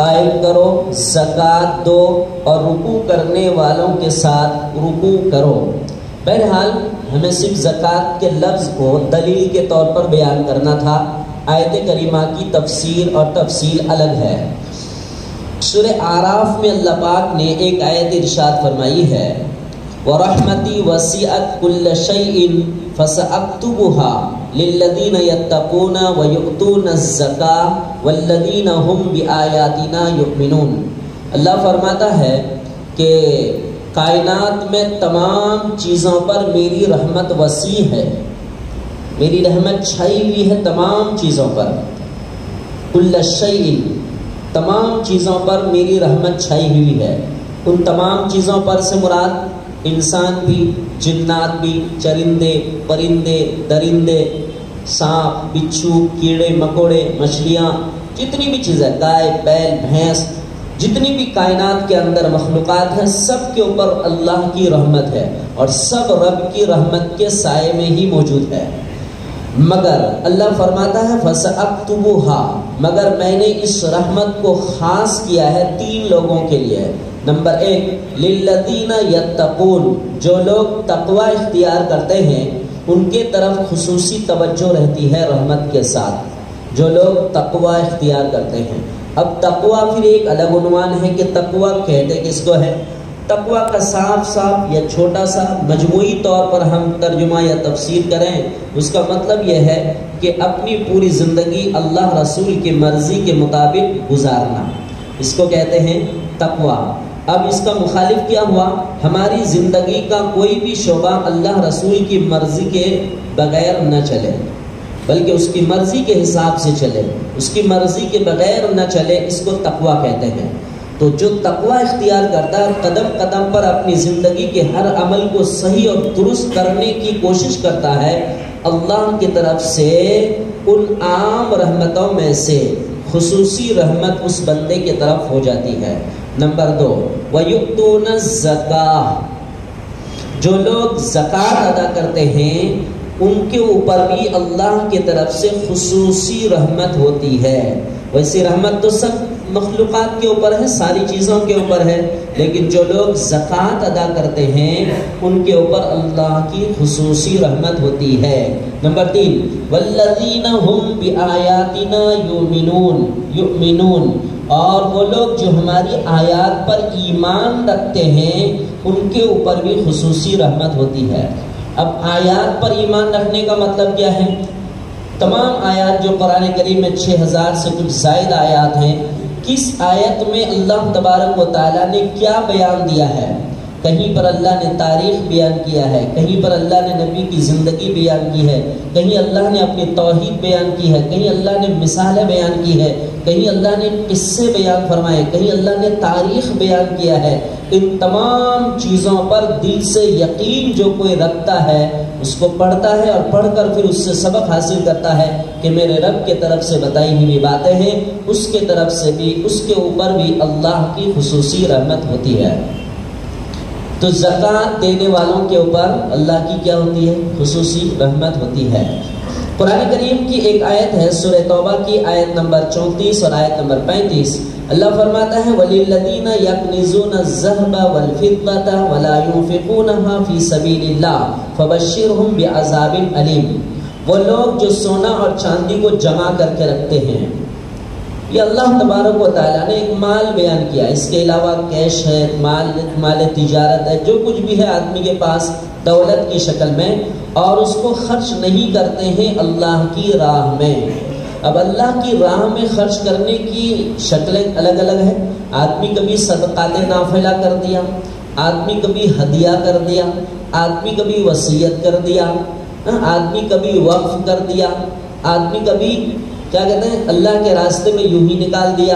قائم کرو، زکوٰۃ دو اور رکوع کرنے والوں کے ساتھ رکوع کرو۔ بہرحال ہمیں صرف زکوٰۃ کے لفظ کو دلیل کے طور پر بیان کرنا تھا، آیت کریمہ کی تفسیر اور تفصیل الگ ہے۔ سورہ اعراف میں اللہ پاک نے ایک آیت ارشاد فرمائی ہے، وَرَحْمَتِي وَسِعَتْ كُلَّ شَيْءٍ فَسَأَكْتُبُهَا لِلَّذِينَ يَتَّقُونَ وَيُؤْتُونَ الزَّكَاةَ وَالَّذِينَ هُمْ بِآيَاتِنَا يُؤْمِنُونَ۔ اللہ فرماتا ہے کہ کائنات میں تمام چیزوں پر میری رحمت وسیع ہے، میری رحمت چھائی ہوئی ہے تمام چیزوں پر۔ کل شیء، تمام چیزوں پر میری رحمت چھائی ہوئی ہے۔ ان تمام چیزوں پر سے مراد انسان بھی، جنات بھی، چرندے، پرندے، درندے، سانپ، بچھو، کیڑے مکوڑے، مچھلیاں، جتنی بھی چیزیں، گائے، بیل، بھینس، جتنی بھی کائنات کے اندر مخلوقات ہیں، سب کے اوپر اللہ کی رحمت ہے اور سب رب کی رحمت کے سائے میں ہی موجود ہے۔ مگر اللہ فرماتا ہے فَسَأَكْتُبُهَا، مگر میں نے اس رحمت کو خاص کیا ہے 3 لوگوں کے لیے۔ نمبر 1 لِلَّذِينَ يَتَّقُونَ، جو لوگ تقوی اختیار کرتے ہیں ان کے طرف خصوصی توجہ رہتی ہے رحمت کے ساتھ، جو لوگ تقوی اختیار کرتے ہیں۔ اب تقوی پھر ایک الگ عنوان ہے کہ تقوی کہتے کس کو ہے۔ تقوی کا صاف یا چھوٹا سا مجموعی طور پر ہم ترجمہ یا تفسیر کریں، اس کا مطلب یہ ہے کہ اپنی پوری زندگی اللہ رسول کی مرضی کے مطابق گزارنا، اس کو کہتے ہیں تقوی۔ اب اس کا مخالف کیا ہوا؟ ہماری زندگی کا کوئی بھی شعبہ اللہ رسول کی مرضی کے بغیر نہ چلے، بلکہ اس کی مرضی کے حساب سے چلے، اس کی مرضی کے بغیر نہ چلے، اس کو تقوی کہتے ہیں۔ تو جو تقوی اختیار کرتا ہے، قدم قدم پر اپنی زندگی کے ہر عمل کو صحیح اور درست کرنے کی کوشش کرتا ہے، اللہ کی طرف سے ان عام رحمتوں میں سے خصوصی رحمت اس بندے کی طرف ہو جاتی ہے۔ نمبر 2 وَيُؤْتُونَ الزَّكَاةَ، جو لوگ زکوٰۃ ادا کرتے ہیں ان کے اوپر بھی اللہ کی طرف سے خصوصی رحمت ہوتی ہے۔ ویسے رحمت تو سب مخلوقات کے اوپر ہے، ساری چیزوں کے اوپر ہے، لیکن جو لوگ زکوٰۃ ادا کرتے ہیں ان کے اوپر اللہ کی خصوصی رحمت ہوتی ہے۔ نمبر 3 وَالَّذِينَ هُمْ بِآيَاتِنَا يُؤْمِنُونَ، اور وہ لوگ جو ہماری آیات پر ایمان رکھتے ہیں ان کے اوپر بھی خصوصی رحمت ہوتی ہے۔ اب آیات پر ایمان رکھنے کا مطلب کیا ہے؟ تمام آیات جو قرآن کریم میں 6000 سے کچھ زائد آیات ہیں، کس آیت میں اللہ تبارک و تعالیٰ نے کیا بیان دیا ہے؟ کہیں پر اللہ نے تاریخ بیان کیا ہے، کہیں پر اللہ نے نبی کی زندگی بیان کی ہے، کہیں اللہ نے اپنی توحید بیان کی ہے، کہیں اللہ نے مثالیں بیان کی ہے، کہیں اللہ نے قصے بیان فرمائے، کہیں اللہ نے تاریخ بیان کیا ہے۔ ان تمام چیزوں پر دل سے یقین جو کوئی رکھتا ہے اس کو پڑھتا ہے اور پڑھ کر پھر اس سے سبق حاصل کرتا ہے کہ میرے رب کی طرف سے بتائی ہوئی باتیں ہیں، اس کے طرف سے بھی، اس کے اوپر بھی اللہ کی خصوصی رحمت ہوتی ہے۔ تو زکوٰۃ دینے والوں کے اوپر اللہ کی کیا ہوتی ہے؟ خصوصی رحمت ہوتی ہے۔ قرآن کریم کی ایک آیت ہے سورہ توبہ کی آیت نمبر 34 اور آیت نمبر 35، اللہ فرماتا ہے وَلِلَّذِينَ يَكْنِزُونَ الذَّهَبَ وَالْفِضَّةَ وَلَا يُنْفِقُونَهَا فِي سَبِيلِ اللَّهِ فَبَشِّرْهُمْ بِعَذَابٍ أَلِيمٍ، وہ لوگ جو سونا اور چاندی کو جمع کر کے رکھتے ہیں، یہ اللہ تبارک و تعالیٰ نے ایک مال بیان کیا، اس کے علاوہ کیش ہے، مال تجارت ہے، جو کچھ بھی ہے آدمی کے پاس دولت کی شکل میں، اور اس کو خرچ نہیں کرتے ہیں اللہ کی راہ میں۔ اب اللہ کی راہ میں خرچ کرنے کی شکلیں الگ الگ ہیں۔ آدمی کبھی صدقات نافلہ کر دیا، آدمی کبھی ہدیہ کر دیا، آدمی کبھی وصیت کر دیا، آدمی کبھی وقف کر دیا، آدمی کبھی کیا کہتے ہیں اللہ کے راستے میں یوں ہی نکال دیا،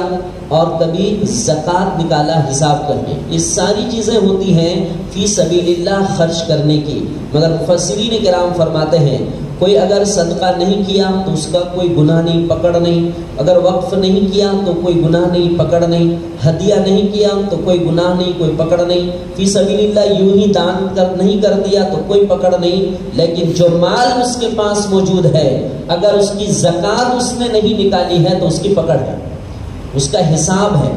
اور کبھی زکوٰۃ نکالا حساب کر کے۔ یہ ساری چیزیں ہوتی ہیں فی سبیل اللہ خرچ کرنے کی، مگر مفسرین کرام فرماتے ہیں کوئی اگر صدقہ نہیں کیا تو اس کا کوئی گناہ نہیں، پکڑ نہیں، اگر وقف نہیں کیا تو کوئی گناہ نہیں، پکڑ نہیں، ہدیہ نہیں کیا تو کوئی گناہ نہیں، کوئی پکڑ نہیں، فی سبیل اللہ یوں ہی دان نہیں کر دیا تو کوئی پکڑ نہیں، لیکن جو مال اس کے پاس موجود ہے اگر اس کی زکوٰۃ اس نے نہیں نکالی ہے تو اس کی پکڑ ہے۔ اس کا حساب ہے،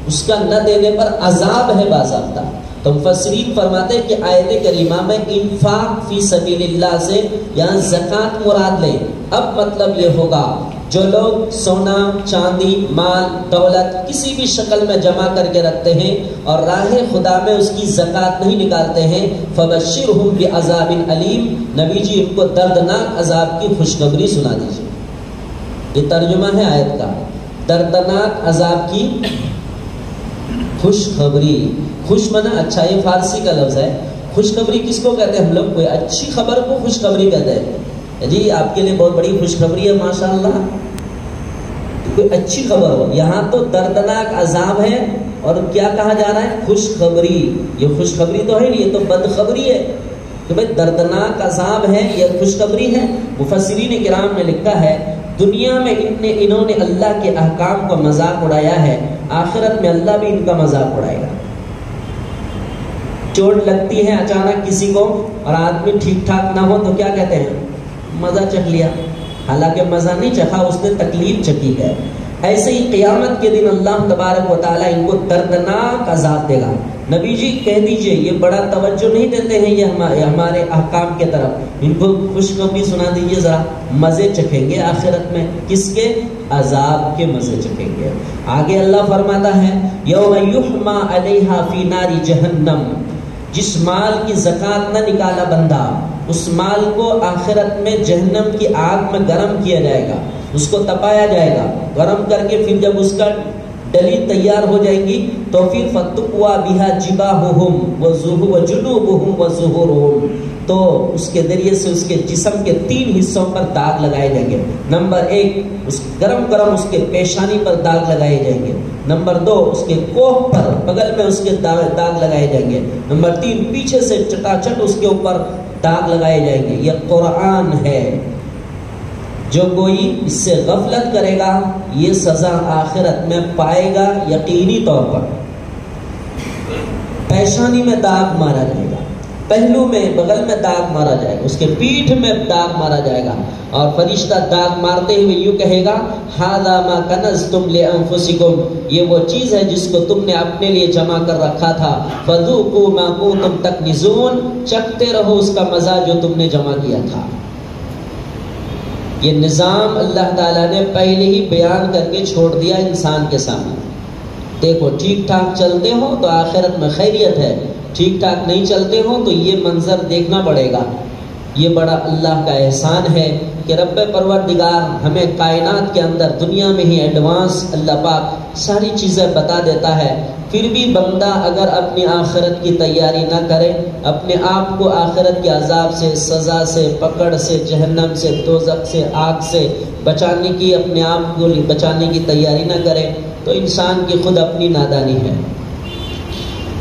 اس کا نہ دینے پر عذاب ہے باضابطہ۔ تو مفسرین فرماتے ہیں کہ آیت کریمہ میں انفاق فی سبیل اللہ سے یہاں زکوٰۃ مراد لیں۔ اب مطلب یہ ہوگا جو لوگ سونا چاندی مال دولت کسی بھی شکل میں جمع کر کے رکھتے ہیں اور راہ خدا میں اس کی زکوٰۃ نہیں نکالتے ہیں، فبشرہم بعذاب علیم، نبی جی ان کو دردناک عذاب کی خوشخبری سنا دیجیے۔ یہ ترجمہ ہے آیت کا، دردناک عذاب کی خوشخبری۔ خوش منا اچھا، یہ فارسی کا لفظ ہے۔ خوشخبری کس کو کہتے ہیں ہم لوگ؟ کوئی اچھی خبر کو خوشخبری کہتے ہیں۔ جی آپ کے لیے بہت بڑی خوشخبری ہے ماشاءاللہ، کوئی اچھی خبر ہو۔ یہاں تو دردناک عذاب ہے اور کیا کہا جا رہا ہے؟ خوشخبری۔ یہ خوشخبری تو ہے نہیں، یہ تو بدخبری ہے کہ بھائی دردناک عذاب ہے، یہ خوشخبری ہے۔ مفسرین کرام نے لکھا ہے دنیا میں انہوں نے اللہ کے احکام کا مذاق اڑایا ہے، آخرت میں اللہ بھی ان کا مذاق اڑائے گا۔ چوٹ لگتی ہے اچانک کسی کو اور آدمی ٹھیک ٹھاک نہ ہو تو کیا کہتے ہیں؟ مزہ چکھ لیا، حالانکہ مزہ نہیں چکھا، اس نے تکلیف چکی ہے۔ ایسے ہی قیامت کے دن اللہ تبارک و تعالیٰ ان کو دردناک عذاب دے گا۔ نبی جی کہہ دیجئے، یہ بڑا توجہ نہیں دیتے ہیں یہ ہمارے احکام کے طرف، ان کو خوشخبری سنا دیجئے ذرا، مزے چکھیں گے آخرت میں، کس کے؟ عذاب کے مزے چکھیں گے۔ آگے اللہ فرماتا ہے یوم یحما علیہا فی نار جہنم، جس مال کی زکوٰۃ نہ نکالا بندہ، اس مال کو آخرت میں جہنم کی آگ میں گرم کیا جائے گا، اس کو تپایا جائے گا، گرم کر کے پھر جب اس کا ڈلی تیار ہو جائے گی تو پھر فتقوا بہا جباہہم وجنوبہم وظہورہم، تو اس کے ذریعے سے اس کے جسم کے 3 حصوں پر داغ لگائے جائیں گے۔ نمبر 1 اس گرم اس کے پیشانی پر داغ لگائے جائیں گے، نمبر 2 اس کے کوہ پر بغل میں اس کے داغ لگائے جائیں گے، نمبر 3 پیچھے سے چٹاچٹ اس کے اوپر داغ لگائے جائیں گے۔ یہ قرآن ہے، جو کوئی اس سے غفلت کرے گا یہ سزا آخرت میں پائے گا یقینی طور پر۔ پیشانی میں داغ مارا جائے گا، پہلو میں بغل میں داغ مارا جائے گا، اس کے پیٹھ میں داغ مارا جائے گا، اور فرشتہ داغ مارتے ہوئے یوں کہے گا ھذا ما کنزتم لانفسکم، یہ وہ چیز ہے جس کو تم نے اپنے لیے جمع کر رکھا تھا، فذوقوا ما کنتم تکنزون، چکھتے رہو اس کا مزہ جو تم نے جمع کیا تھا۔ یہ نظام اللہ تعالیٰ نے پہلے ہی بیان کر کے چھوڑ دیا انسان کے سامنے۔ دیکھو ٹھیک ٹھاک چلتے ہو تو آخرت میں خیریت ہے، ٹھیک ٹھاک نہیں چلتے ہو تو یہ منظر دیکھنا پڑے گا۔ یہ بڑا اللہ کا احسان ہے کہ رب پروردگار ہمیں کائنات کے اندر دنیا میں ہی ایڈوانس اللہ پاک ساری چیزیں بتا دیتا ہے، پھر بھی بندہ اگر اپنی آخرت کی تیاری نہ کرے، اپنے آپ کو آخرت کے عذاب سے، سزا سے، پکڑ سے، جہنم سے، دوزخ سے، آگ سے بچانے کی، اپنے آپ کو بچانے کی تیاری نہ کرے تو انسان کی خود اپنی نادانی ہے۔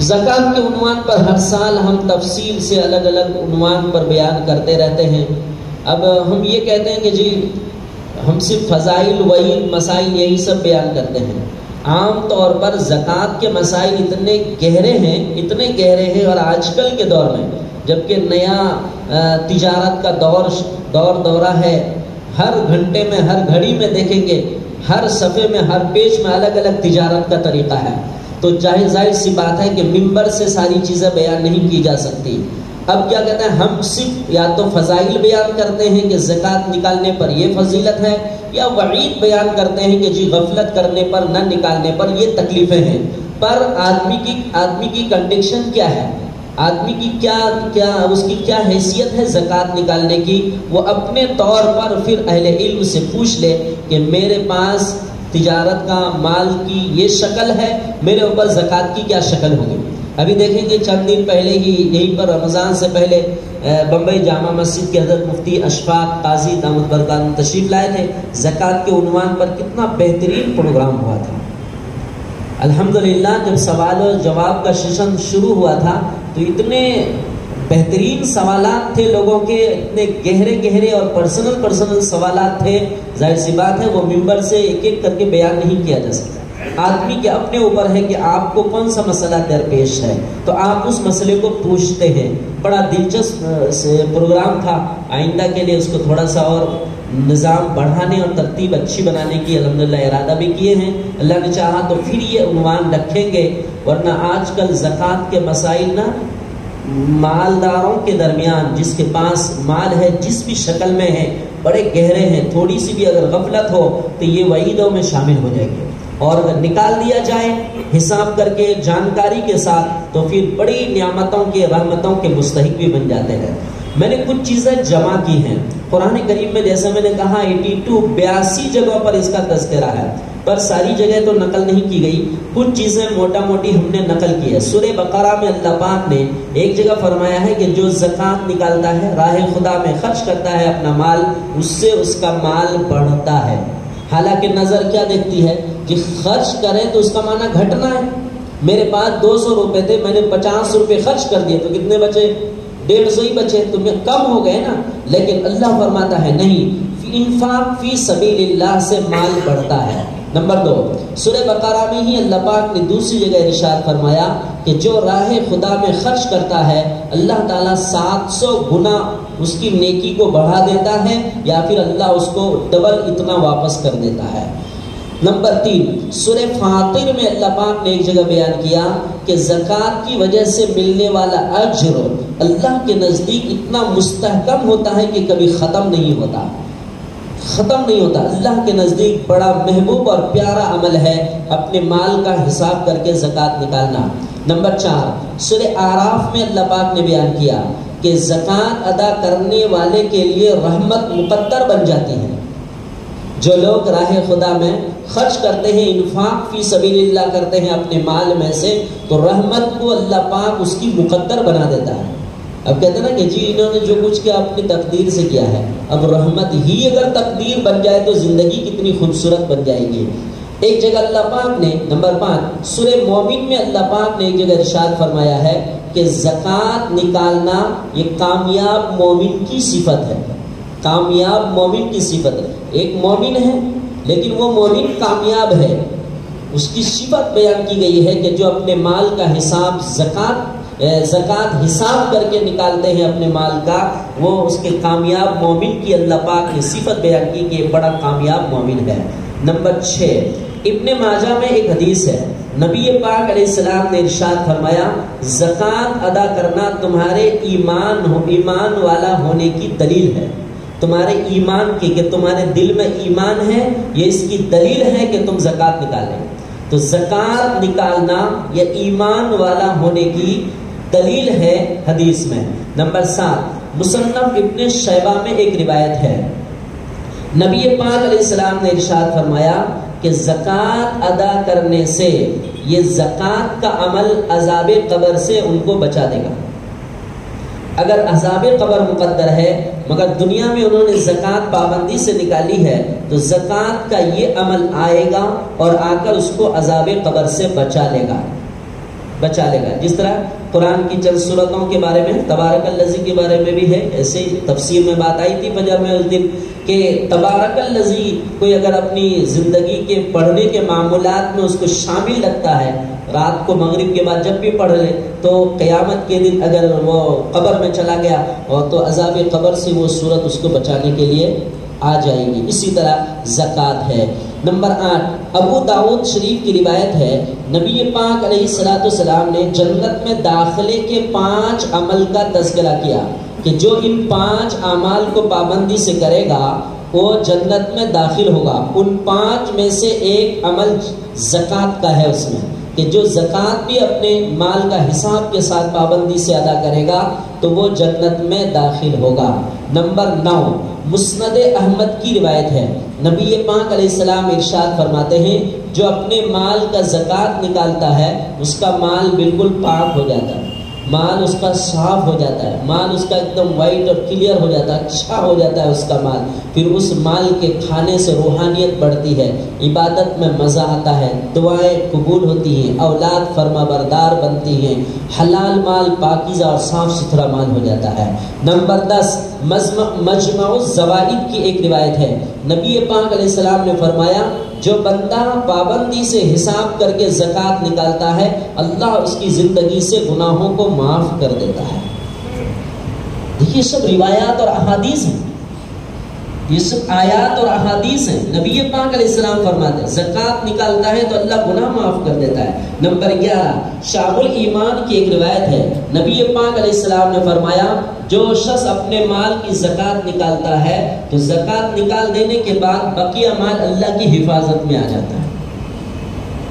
زکوٰۃ کے عنوان پر ہر سال ہم تفصیل سے الگ الگ عنوان پر بیان کرتے رہتے ہیں۔ اب ہم یہ کہتے ہیں کہ جی ہم صرف فضائل وعید مسائل یہی سب بیان کرتے ہیں۔ عام طور پر زکوٰۃ کے مسائل اتنے گہرے ہیں اور آج کل کے دور میں جبکہ نیا تجارت کا دورہ ہے، ہر گھنٹے میں ہر گھڑی میں دیکھیں گے، ہر صفحے میں ہر پیج میں الگ الگ تجارت کا طریقہ ہے، تو ظاہر سی بات ہے کہ ممبر سے ساری چیزیں بیان نہیں کی جا سکتی۔ اب کیا کہتے ہیں، ہم صرف یا تو فضائل بیان کرتے ہیں کہ زکوٰۃ نکالنے پر یہ فضیلت ہے، یا وعید بیان کرتے ہیں کہ جی غفلت کرنے پر، نہ نکالنے پر یہ تکلیفیں ہیں۔ پر آدمی کی کنڈیشن کیا ہے، آدمی کی اس کی کیا حیثیت ہے زکوٰۃ نکالنے کی، وہ اپنے طور پر پھر اہل علم سے پوچھ لے کہ میرے پاس تجارت کا مال کی یہ شکل ہے، میرے اوپر زکوٰۃ کی کیا شکل ہوگی۔ ابھی دیکھیں گے چند دن پہلے ہی یہیں پر رمضان سے پہلے بمبئی جامع مسجد کے حضرت مفتی اشفاق قاضی دامت برکاتہ تشریف لائے تھے، زکوٰۃ کے عنوان پر کتنا بہترین پروگرام ہوا تھا۔ الحمدللہ جب سوال و جواب کا سیشن شروع ہوا تھا تو اتنے بہترین سوالات تھے لوگوں کے، اتنے گہرے اور پرسنل سوالات تھے، ظاہر سی بات ہے وہ ممبر سے ایک ایک کر کے بیان نہیں کیا جا سکتا۔ آدمی کے اپنے اوپر ہے کہ آپ کو کون سا مسئلہ درپیش ہے تو آپ اس مسئلے کو پوچھتے ہیں۔ بڑا دلچسپ پروگرام تھا، آئندہ کے لیے اس کو تھوڑا سا اور نظام بڑھانے اور ترتیب اچھی بنانے کی الحمدللہ ارادہ بھی کیے ہیں. اللہ نے چاہا تو پھر یہ عنوان رکھیں گے، ورنہ آج کل زکوٰۃ کے مسائل نا مالداروں کے درمیان، جس کے پاس مال ہے جس بھی شکل میں ہے، بڑے گہرے ہیں. تھوڑی سی بھی اگر غفلت ہو تو یہ وعیدوں میں شامل ہو جائے گی، اور اگر نکال دیا جائے حساب کر کے جانکاری کے ساتھ تو پھر بڑی نعمتوں کے رحمتوں کے مستحق بھی بن جاتے ہیں. میں نے کچھ چیزیں جمع کی ہیں قرآن کریم میں، جیسے میں نے کہا 82 جگہوں پر اس کا تذکرہ ہے، پر ساری جگہ تو نقل نہیں کی گئی. کچھ چیزیں موٹا موٹی ہم نے نقل کی ہے. سورہ بقرہ میں اللہ پاک نے ایک جگہ فرمایا ہے کہ جو زکوٰۃ نکالتا ہے، راہ خدا میں خرچ کرتا ہے اپنا مال، اس سے اس کا مال بڑھتا ہے. حالانکہ نظر کیا دیکھتی ہے کہ خرچ کریں تو اس کا معنی گھٹنا ہے. میرے پاس 200 روپے تھے، میں نے 50 روپے خرچ کر دیے تو کتنے بچے؟ 150 ہی بچے، تو میں کم ہو گئے نا. لیکن اللہ فرماتا ہے نہیں، انفاق فی سبیل اللہ سے مال بڑھتا ہے. نمبر 2، سورہ بقرہ میں ہی اللہ پاک نے دوسری جگہ ارشاد فرمایا کہ جو راہ خدا میں خرچ کرتا ہے اللہ تعالیٰ 700 گنا اس کی نیکی کو بڑھا دیتا ہے، یا پھر اللہ اس کو ڈبل اتنا واپس کر دیتا ہے. نمبر 3، سورہ فاطر میں اللہ پاک نے ایک جگہ بیان کیا کہ زکوٰۃ کی وجہ سے ملنے والا اجر اللہ کے نزدیک اتنا مستحکم ہوتا ہے کہ کبھی ختم نہیں ہوتا. اللہ کے نزدیک بڑا محبوب اور پیارا عمل ہے اپنے مال کا حساب کر کے زکوٰۃ نکالنا. نمبر 4، سورہ اعراف میں اللہ پاک نے بیان کیا کہ زکوٰۃ ادا کرنے والے کے لیے رحمت مقدر بن جاتی ہے. جو لوگ راہ خدا میں خرچ کرتے ہیں، انفاق فی سبیل اللہ کرتے ہیں اپنے مال میں سے، تو رحمت کو اللہ پاک اس کی مقدر بنا دیتا ہے. اب کہتے ہیں نا کہ جی انہوں نے جو کچھ کیا اپنی تقدیر سے کیا ہے، اب رحمت ہی اگر تقدیر بن جائے تو زندگی کتنی خوبصورت بن جائے گی. ایک جگہ اللہ پاک نے نمبر 5 سورہ مومن میں اللہ پاک نے ایک جگہ ارشاد فرمایا ہے کہ زکوٰۃ نکالنا یہ کامیاب مومن کی صفت ہے. کامیاب مومن کی صفت ہے. ایک مومن ہے لیکن وہ مومن کامیاب ہے، اس کی صفت بیان کی گئی ہے کہ جو اپنے مال کا حساب زکوٰۃ حساب کر کے نکالتے ہیں اپنے مال کا، وہ اس کے کامیاب مومن کی اللہ پاک نے صفت بیان کی کہ بڑا کامیاب مومن ہے. نمبر 6، ابن ماجہ میں ایک حدیث ہے، نبی پاک علیہ السلام نے ارشاد فرمایا زکوٰۃ ادا کرنا تمہارے ایمان والا ہونے کی دلیل ہے. تمہارے ایمان کی، کہ تمہارے دل میں ایمان ہے، یہ اس کی دلیل ہے کہ تم زکوٰۃ نکالیں. تو زکوٰۃ نکالنا یہ ایمان والا ہونے کی دلیل ہے حدیث میں. نمبر 7، مصنف ابن شیبہ میں ایک روایت ہے، نبی پاک علیہ السلام نے ارشاد فرمایا کہ زکوٰۃ ادا کرنے سے یہ زکوٰۃ کا عمل عذاب قبر سے ان کو بچا دے گا. اگر عذاب قبر مقدر ہے مگر دنیا میں انہوں نے زکوٰۃ پابندی سے نکالی ہے تو زکوٰۃ کا یہ عمل آئے گا اور آ کر اس کو عذاب قبر سے بچا لے گا. جس طرح قرآن کی چند صورتوں کے بارے میں تبارک الذی کے بارے میں بھی ہے، ایسے تفسیر میں بات آئی تھی فجر میں اس دن کہ تبارک الذی کوئی اگر اپنی زندگی کے پڑھنے کے معمولات میں اس کو شامل رکھتا ہے، رات کو مغرب کے بعد جب بھی پڑھ لے تو قیامت کے دن اگر وہ قبر میں چلا گیا اور تو عذاب قبر سے وہ صورت اس کو بچانے کے لیے آ جائے گی. اسی طرح زکوٰۃ ہے. نمبر 8، ابو داؤد شریف کی روایت ہے، نبی پاک علیہ السلام نے جنت میں داخلے کے 5 عمل کا تذکرہ کیا کہ جو ان 5 اعمال کو پابندی سے کرے گا وہ جنت میں داخل ہوگا. ان 5 میں سے ایک عمل زکوٰۃ کا ہے، اس میں کہ جو زکوٰۃ بھی اپنے مال کا حساب کے ساتھ پابندی سے ادا کرے گا تو وہ جنت میں داخل ہوگا. نمبر 9، مسند احمد کی روایت ہے، نبی پاک علیہ السلام ارشاد فرماتے ہیں جو اپنے مال کا زکوٰۃ نکالتا ہے اس کا مال بالکل پاک ہو جاتا ہے، مال اس کا صاف ہو جاتا ہے، مال اس کا ایک دم وائٹ اور کلیئر ہو جاتا ہے، اچھا ہو جاتا ہے اس کا مال. پھر اس مال کے کھانے سے روحانیت بڑھتی ہے، عبادت میں مزہ آتا ہے، دعائیں قبول ہوتی ہیں، اولاد فرما بردار بنتی ہیں، حلال مال پاکیزہ اور صاف ستھرا مال ہو جاتا ہے. نمبر 10، مجمع الزوائد کی ایک روایت ہے، نبی پاک علیہ السلام نے فرمایا جو بندہ پابندی سے حساب کر کے زکوٰۃ نکالتا ہے اللہ اس کی زندگی سے گناہوں کو معاف کر دیتا ہے. دیکھیے سب روایات اور احادیث ہیں. یہ سب آیات اور احادیث ہیں. نبی پاک علیہ السلام فرماتے ہیں زکوٰۃ نکالتا ہے تو اللہ گناہ معاف کر دیتا ہے. نمبر 11 شعب الایمان کی ایک روایت ہے. نبی پاک علیہ السلام نے فرمایا جو شخص اپنے مال کی زکوٰۃ نکالتا ہے تو زکوٰۃ نکال دینے کے بعد بقیہ مال اللہ کی حفاظت میں آ جاتا ہے.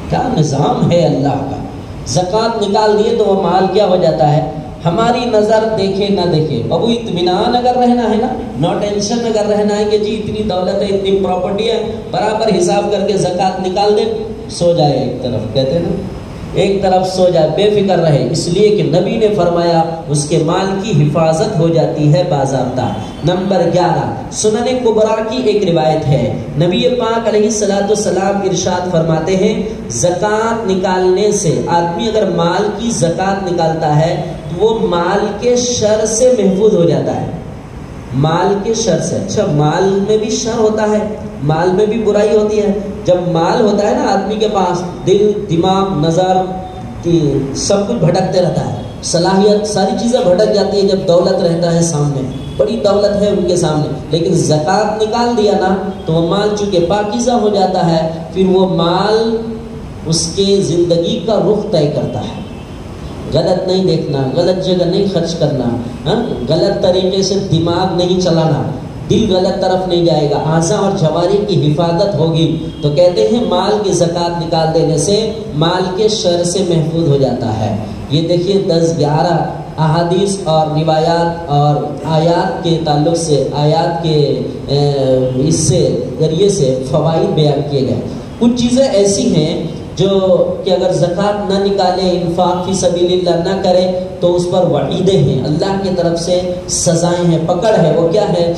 کیا نظام ہے اللہ کا. زکوٰۃ نکال دیے تو وہ مال کیا ہو جاتا ہے, ہماری نظر دیکھے نہ دیکھے, ابو اطمینان اگر رہنا ہے نا, نو ٹینشن اگر رہنا ہے کہ جی اتنی دولت ہے اتنی پراپرٹی ہے, برابر حساب کر کے زکوٰۃ نکال دے, سو جائے ایک طرف, کہتے ہیں نا ایک طرف سو جائے, بے فکر رہے, اس لیے کہ نبی نے فرمایا اس کے مال کی حفاظت ہو جاتی ہے باضابطہ. نمبر 11 سنن کبریٰ کی ایک روایت ہے. نبی پاک علیہ الصلوۃ والسلام ارشاد فرماتے ہیں زکوٰۃ نکالنے سے, آدمی اگر مال کی زکوٰۃ نکالتا ہے تو وہ مال کے شر سے محفوظ ہو جاتا ہے. مال کے شر سے. اچھا مال میں بھی شر ہوتا ہے, مال میں بھی برائی ہوتی ہے. جب مال ہوتا ہے نا آدمی کے پاس, دل دماغ نظر سب کچھ بھٹکتے رہتا ہے, صلاحیت ساری چیزیں بھٹک جاتی ہے. جب دولت رہتا ہے سامنے, بڑی دولت ہے ان کے سامنے, لیکن زکوٰۃ نکال دیا نا تو وہ مال چونکہ پاکیزہ ہو جاتا ہے, پھر وہ مال اس کے زندگی کا رخ طے کرتا ہے. غلط نہیں دیکھنا, غلط جگہ نہیں خرچ کرنا, غلط طریقے سے دماغ نہیں چلانا, دل غلط طرف نہیں جائے گا, اعضاء اور جوارح کی حفاظت ہوگی. تو کہتے ہیں مال کی زکوٰۃ نکال دینے سے مال کے شر سے محفوظ ہو جاتا ہے. یہ دیکھیے 10-11 احادیث اور روایات اور آیات کے تعلق سے, آیات کے اس سے ذریعے سے فوائد بیان کیے گئے. کچھ چیزیں ایسی ہیں جو کہ اگر زکوٰۃ نہ نکالے, انفاق فی سبیل اللہ نہ کرے تو اس پر وعیدیں ہیں, اللہ کی طرف سے سزائیں ہیں, پکڑ ہے. وہ کیا ہے؟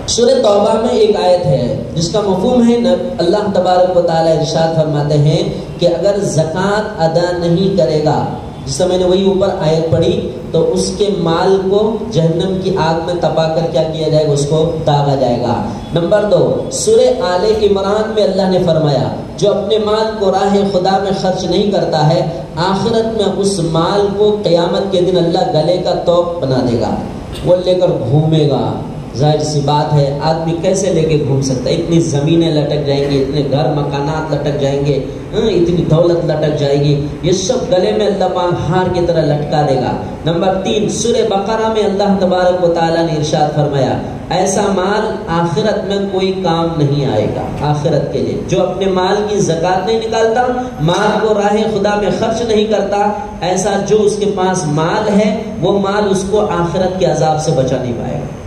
سورہ توبہ میں ایک آیت ہے جس کا مفہوم ہے اللہ تبارک و تعالی ارشاد فرماتے ہیں کہ اگر زکوٰۃ ادا نہیں کرے گا, جس سے میں نے وہی اوپر آیت پڑھی, تو اس کے مال کو جہنم کی آگ میں تپا کر کیا کیا جائے گا, اس کو داغا جائے گا. نمبر 2 سورہ آل عمران میں اللہ نے فرمایا جو اپنے مال کو راہ خدا میں خرچ نہیں کرتا ہے, آخرت میں اس مال کو قیامت کے دن اللہ گلے کا توق بنا دے گا, وہ لے کر گھومے گا. ظاہر سی بات ہے آدمی کیسے لے کے گھوم سکتا ہے, اتنی زمینیں لٹک جائیں گی, اتنے گھر مکانات لٹک جائیں گے, اتنی دولت لٹک جائے گی, یہ سب گلے میں اللہ پاک ہار کی طرح لٹکا دے گا. نمبر 3 سورہ بقرہ میں اللہ تبارک و تعالیٰ نے ارشاد فرمایا ایسا مال آخرت میں کوئی کام نہیں آئے گا. آخرت کے لیے جو اپنے مال کی زکوٰۃ نہیں نکالتا, مال کو راہ خدا میں خرچ نہیں کرتا, ایسا جو اس کے پاس مال ہے وہ مال اس کو آخرت کے عذاب سے بچا نہیں پائے گا,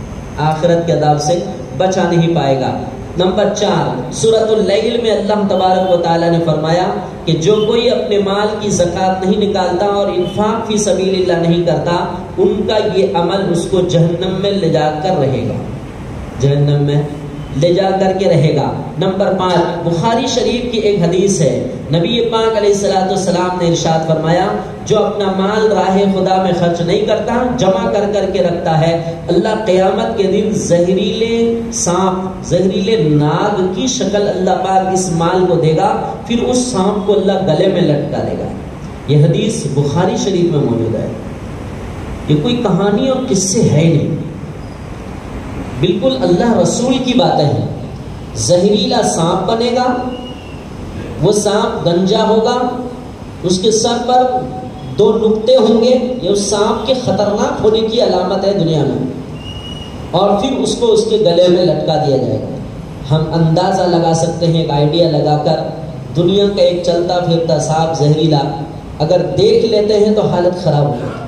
آخرت کے عذاب سے بچا نہیں پائے گا. نمبر 4 سورۃ اللیل میں اللہ تبارک و تعالیٰ نے فرمایا کہ جو کوئی اپنے مال کی زکوٰۃ نہیں نکالتا اور انفاق فی سبیل اللہ نہیں کرتا, ان کا یہ عمل اس کو جہنم میں لے جا کر رہے گا, جہنم میں لے جا کر کے رہے گا. نمبر 5 بخاری شریف کی ایک حدیث ہے, نبی پاک علیہ الصلوۃ والسلام نے ارشاد فرمایا جو اپنا مال راہ خدا میں خرچ نہیں کرتا, جمع کر کر کے رکھتا ہے, اللہ قیامت کے دن زہریلے سانپ, زہریلے ناگ کی شکل اللہ پاک اس مال کو دے گا, پھر اس سانپ کو اللہ گلے میں لٹکا دے گا. یہ حدیث بخاری شریف میں موجود ہے. یہ کوئی کہانی اور قصے ہے نہیں, بالکل اللہ رسول کی باتیں ہیں. زہریلا سانپ بنے گا, وہ سانپ گنجا ہوگا, اس کے سر پر 2 نقطے ہوں گے, یہ اس سانپ کے خطرناک ہونے کی علامت ہے دنیا میں, اور پھر اس کو اس کے گلے میں لٹکا دیا جائے گا. ہم اندازہ لگا سکتے ہیں ایک آئیڈیا لگا کر, دنیا کا ایک چلتا پھرتا سانپ زہریلا اگر دیکھ لیتے ہیں تو حالت خراب ہو جاتی,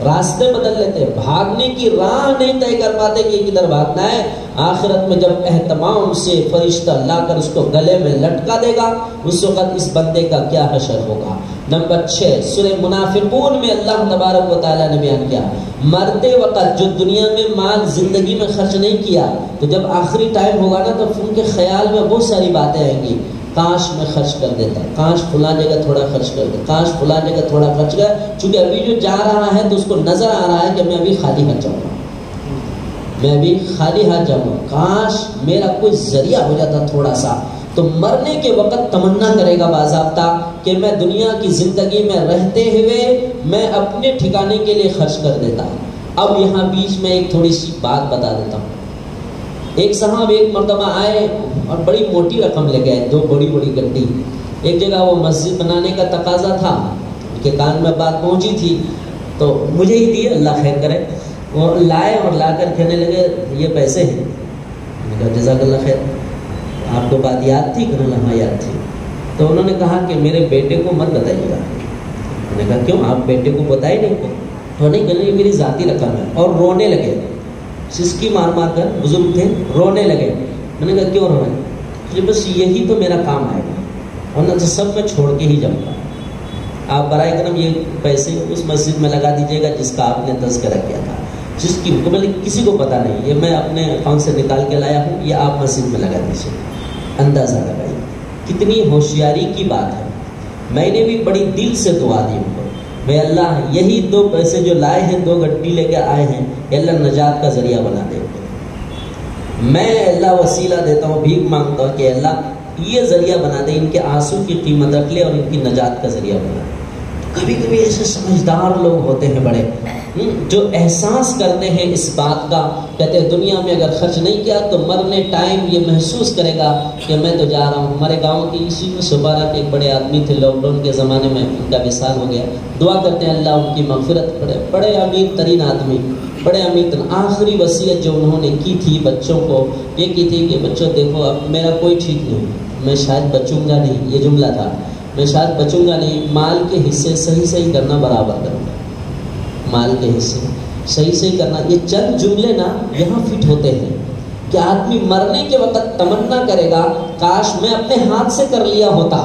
راستے بدل لیتے ہیں, بھاگنے کی راہ نہیں طے کر پاتے کہ کدھر بھاگنا ہے. آخرت میں جب اہتمام سے فرشتہ لا کر اس کو گلے میں لٹکا دے گا, اس وقت اس بندے کا کیا حشر ہوگا. نمبر 6 سورہ منافقون میں اللہ تبارک و تعالیٰ نے بیان کیا مرتے وقت جو دنیا میں مال زندگی میں خرچ نہیں کیا, تو جب آخری ٹائم ہوگا نا تو ان کے خیال میں بہت ساری باتیں آئیں گی, کاش میں خرچ کر دیتا, کاش فلاں جگہ تھوڑا خرچ کر دے, کاش فلاں جگہ تھوڑا خرچ کر, چونکہ ابھی جو جا رہا ہے تو اس کو نظر آ رہا ہے کہ میں ابھی خالی ہاتھ جاؤں گا, میں ابھی خالی ہاتھ جاؤں گا, کاش میرا کوئی ذریعہ ہو جاتا تھوڑا سا. تو مرنے کے وقت تمنا کرے گا باضابطہ کہ میں دنیا کی زندگی میں رہتے ہوئے میں اپنے ٹھکانے کے لیے خرچ کر دیتا. اب یہاں بیچ میں ایک تھوڑی سی بات بتا دیتا ہوں. ایک صاحب ایک مرتبہ آئے اور بڑی موٹی رقم لے گئے، 2 بڑی بڑی گڈی. ایک جگہ وہ مسجد بنانے کا تقاضا تھا، ان کے کان میں بات پہنچی تھی تو مجھے ہی دی، اللہ خیر کرے. وہ لائے اور لا کر کہنے لگے یہ پیسے ہیں. میں نے کہا جزاک اللہ خیر، آپ کو بات یاد تھی؟ کہ ہاں یاد تھی. تو انہوں نے کہا کہ میرے بیٹے کو مت بتائیے گا. میں نے کہا کیوں، آپ بیٹے کو بتائے نہیں؟ تو نہیں کہ یہ میری ذاتی رقم ہے. اور رونے لگے، سسکی مار مار کر، بزرگ تھے، رونے لگے. میں نے کہا کیوں رو رہے ہیں؟ بس یہی تو میرا کام آئے گا، ورنہ تو سب میں چھوڑ کے ہی جاؤں گا. آپ برائے کرم یہ پیسے اس مسجد میں لگا دیجیے گا جس کا آپ نے تذکرہ کیا تھا، جس کی کسی کو پتہ نہیں، یہ میں اپنے اکاؤنٹ سے نکال کے لایا ہوں، یہ آپ مسجد میں لگا دیجیے. اندازہ لگائیے کتنی ہوشیاری کی بات ہے. میں نے بھی بڑی دل سے دعا دی ان کو، میں اللہ یہی 2 پیسے جو لائے ہیں، 2 گڈی لے کے آئے ہیں، اللہ نجات کا ذریعہ بنا دے. میں اللہ وسیلہ دیتا ہوں، بھیک مانگتا ہوں کہ اللہ یہ ذریعہ بنا دے، ان کے آنسو کی قیمت رکھ لے اور ان کی نجات کا ذریعہ بنا دے. کبھی کبھی ایسے سمجھدار لوگ ہوتے ہیں بڑے، جو احساس کرتے ہیں اس بات کا، کہتے ہیں دنیا میں اگر خرچ نہیں کیا تو مرنے ٹائم یہ محسوس کرے گا کہ میں تو جا رہا ہوں. ہمارے گاؤں کی اسی میں سپارہ کے ایک بڑے آدمی تھے، لاک ڈاؤن کے زمانے میں ان کا وصال ہو گیا. دعا کرتے ہیں اللہ ان کی مغفرت کرے. بڑے امیر ترین آدمی، بڑے امیر ترین. آخری وصیت جو انہوں نے کی تھی بچوں کو، یہ کی تھی کہ بچوں دیکھو اب میرا کوئی ٹھیک نہیں، میں شاید بچوں گا نہیں، یہ جملہ تھا، میں شاید بچوں گا نہیں، مال کے حصے صحیح کرنا برابر کروں گا. مال کے حصے صحیح کرنا، یہ چند جملے نا یہاں فٹ ہوتے ہیں کہ آدمی مرنے کے وقت تمنا کرے گا کاش میں اپنے ہاتھ سے کر لیا ہوتا،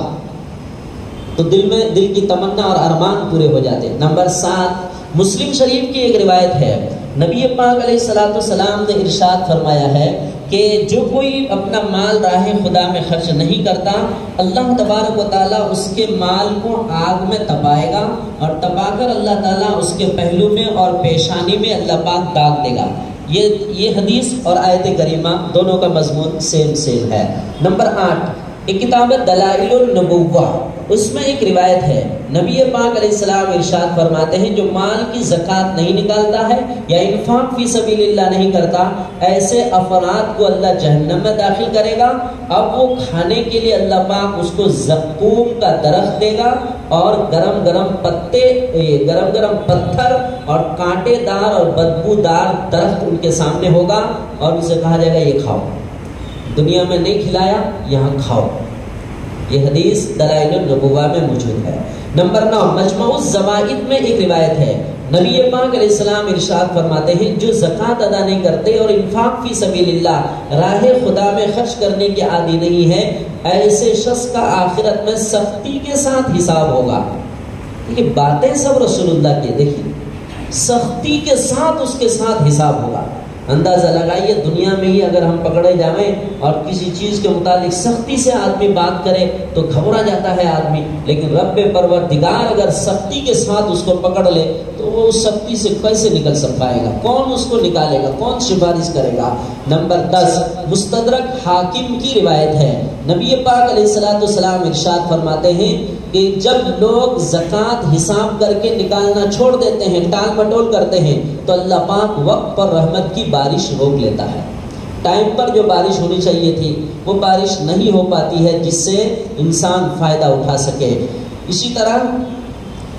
تو دل کی تمنا اور ارمان پورے ہو جاتے. نمبر 7، مسلم شریف کی ایک روایت ہے، نبی پاک علیہ السلام نے ارشاد فرمایا ہے کہ جو کوئی اپنا مال راہ خدا میں خرچ نہیں کرتا، اللہ تبارک و تعالیٰ اس کے مال کو آگ میں تپائے گا، اور تپا کر اللہ تعالیٰ اس کے پہلو میں اور پیشانی میں اللہ پاک داغ دے گا. یہ حدیث اور آیت کریمہ دونوں کا مضمون سیم ہے. نمبر 8، ایک کتاب دلائل النبوہ، اس میں ایک روایت ہے، نبی پاک علیہ السلام ارشاد فرماتے ہیں جو مال کی زکوٰۃ نہیں نکالتا ہے یا انفاق فی سبیل اللہ نہیں کرتا، ایسے افراد کو اللہ جہنم میں داخل کرے گا. اب وہ کھانے کے لیے اللہ پاک اس کو زقوم کا درخت دے گا، اور گرم گرم پتے، گرم گرم پتھر اور کانٹے دار اور بدبودار درخت ان کے سامنے ہوگا، اور ان سے کہا جائے گا یہ کھاؤ، دنیا میں نہیں کھلایا یہاں کھاؤ. یہ حدیث دلائل النبوہ میں موجود ہے. نمبر 9، مجمع الزوائد میں ایک روایت ہے، نبی پاک علیہ السلام ارشاد فرماتے ہیں جو زکوٰۃ ادا نہیں کرتے اور انفاق فی سبیل اللہ راہ خدا میں خرچ کرنے کے عادی نہیں ہے، ایسے شخص کا آخرت میں سختی کے ساتھ حساب ہوگا. یہ باتیں سب رسول اللہ کی، دیکھیے سختی کے ساتھ اس کے ساتھ حساب ہوگا. اندازہ لگائیے دنیا میں ہی اگر ہم پکڑے جائیں اور کسی چیز کے متعلق سختی سے آدمی بات کرے تو گھبرا جاتا ہے آدمی، لیکن رب پروردگار اگر سختی کے ساتھ اس کو پکڑ لے تو وہ اس سختی سے کیسے نکل پائے گا؟ کون اس کو نکالے گا؟ کون سفارش کرے گا؟ نمبر 10، مستدرک حاکم کی روایت ہے، نبی پاک علیہ السلام ارشاد فرماتے ہیں کہ جب لوگ زکوٰۃ حساب کر کے نکالنا چھوڑ دیتے ہیں، ٹال مٹول کرتے ہیں، تو اللہ پاک وقت پر رحمت کی بارش روک لیتا ہے. ٹائم پر جو بارش ہونی چاہیے تھی وہ بارش نہیں ہو پاتی ہے جس سے انسان فائدہ اٹھا سکے. اسی طرح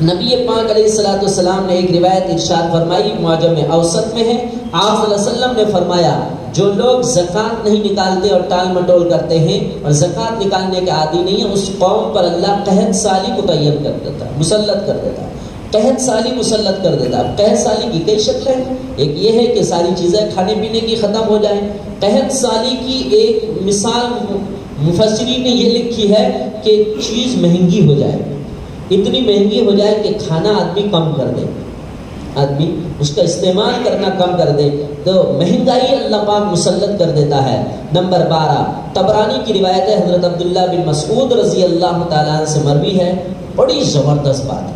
نبی پاک علیہ السلام نے ایک روایت ارشاد فرمائی، معجم اوسط میں ہے، آپ صلی اللہ علیہ وسلم نے فرمایا جو لوگ زکوٰۃ نہیں نکالتے اور ٹال مٹول کرتے ہیں اور زکوٰۃ نکالنے کے عادی نہیں ہیں، اس قوم پر اللہ قحط سالی متعین کر دیتا ہے، مسلط کر دیتا ہے. قحط سالی مسلط کر دیتا ہے. قحط سالی کی کئی شکلیں ہیں، ایک یہ ہے کہ ساری چیزیں کھانے پینے کی ختم ہو جائیں. قحط سالی کی ایک مثال مفسرین نے یہ لکھی ہے کہ چیز مہنگی ہو جائے، اتنی مہنگی ہو جائے کہ کھانا آدمی کم کر دے، آدمی اس کا استعمال کرنا کم کر دے، تو مہنگائی اللہ پاک مسلط کر دیتا ہے. نمبر 12، طبرانی کی روایت ہے، حضرت عبداللہ بن مسعود رضی اللہ تعالیٰ عنہ سے مروی ہے، بڑی زبردست بات ہے.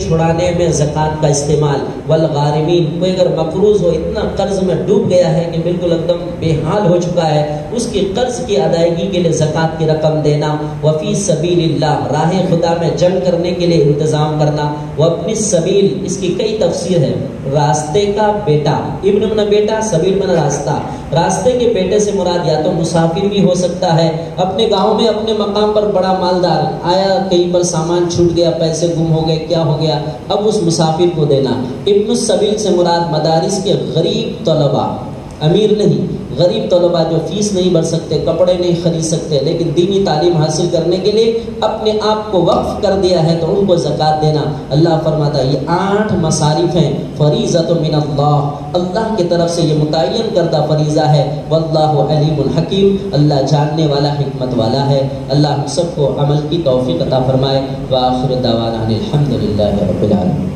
چھڑانے میں زکوٰۃ کا استعمال، والغارمین، کوئی اگر مقروض ہو، اتنا قرض میں ڈوب گیا ہے کہ بالکل ایک دم بے حال ہو چکا ہے، اس کی قرض کی ادائیگی کے لیے زکوٰۃ کی رقم دینا، وفی سبیل اللہ، راہ خدا میں جنگ کرنے کے لیے انتظام کرنا، وابن السبیل، اس کی کئی تفسیر ہے، راستے کا بیٹا، ابن من بیٹا، سبیل من راستہ، راستے کے بیٹے سے مراد یا تو مسافر بھی ہو سکتا ہے، اپنے گاؤں میں اپنے مقام پر بڑا مالدار آیا، کہیں پر سامان چھوٹ گیا، پیسے گم ہو گئے، کیا ہو گیا، اب اس مسافر کو دینا۔ ابن السبیل سے مراد مدارس کے غریب طلباء، امیر نہیں، غریب طلباء جو فیس نہیں بھر سکتے، کپڑے نہیں خرید سکتے، لیکن دینی تعلیم حاصل کرنے کے لیے اپنے آپ کو وقف کر دیا ہے، تو ان کو زکوٰۃ دینا۔ اللہ فرماتا ہے یہ 8 مصارف ہیں، فریضۃ من اللہ، اللہ کی طرف سے یہ متعین کردہ فریضہ ہے، واللہ علیم الحکیم، اللہ جاننے والا، حکمت والا ہے۔ اللہ ہم سب کو عمل کی توفیق عطا فرمائے۔ وآخر دعوانا ان الحمد للہ رب العالمین۔